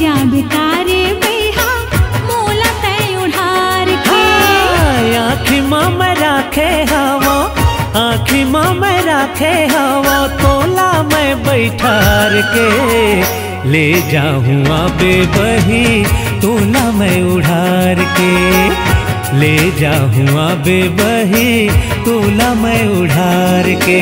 जा बितारे बैहा मोला तय उधार के। आँखी माँ में राखे हवा, आँखी माँ में राखे हवा, तोला मैं बैठार के। ले जाऊँ आबे बही तोला मैं उधार के। ले जाऊँ आबे बही तोला मैं उधार के।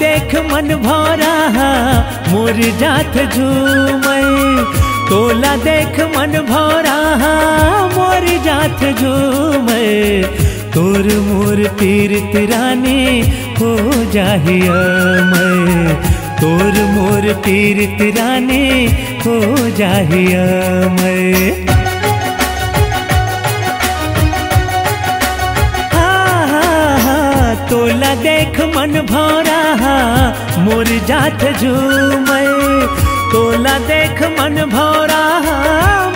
देख मन भौरा मोर जात झूमै। तोला देख मन भौरा मोर जात झूमै। तोर मोर तीरथ रानी हो जाहिया मैं। तोर मोर तीरथ रानी हो जाहिया मैं। तोला देख मन भौरा मोर जात झूमै। तोला देख मन भौरा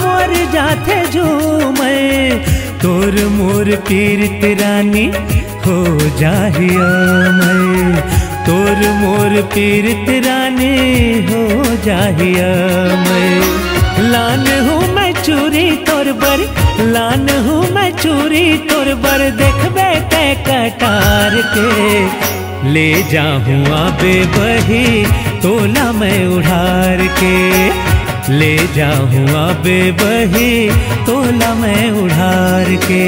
मोर जात झूमै। तोर मोर तीरथ रानी हो जाहिया मैं। तोर मोर तीरथ रानी हो जाहिया मैं। लान हूँ मैं चूरी तोर बर, लान हूँ मैं चूरी तोर बर, देखबे ते कटार के। ले जाऊँ आबे बही तोला मैं उधार के। ले जाऊँ आबे बही तोला मैं उधार के।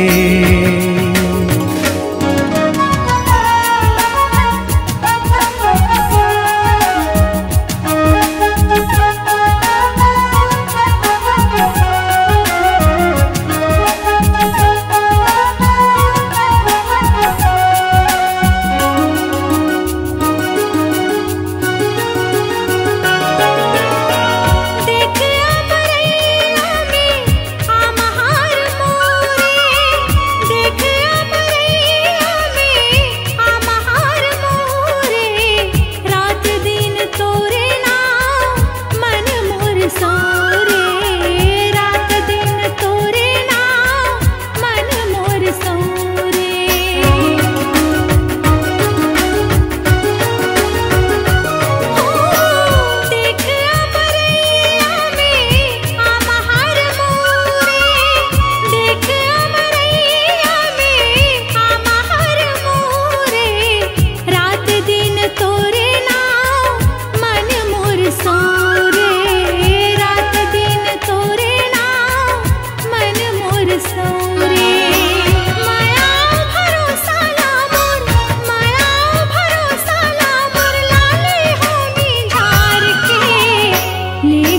देख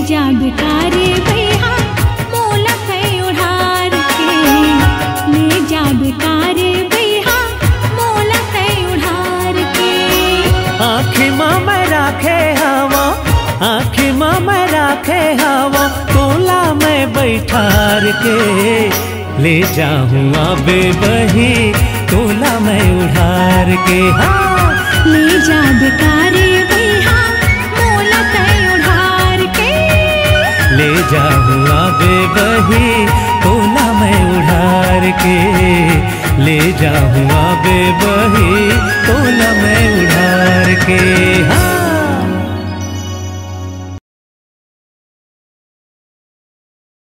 जा बेकारे भैया मोला कई उधार के, ले जा बेकारे भैया मोला कई उधार के। आँखी माँ मैं राखे हवा, आँखी माँ मैं राखे हवा, तोला मैं बैठार के, ले जाऊँ आबे बही तोला मैं उधार के। हाँ ले जा बेकारे भैया मोला कई उधार के, ले जाऊँ आबे बही तोला मैं उधार के, ले जाऊँ आबे बही तोला मैं उधार के। हाँ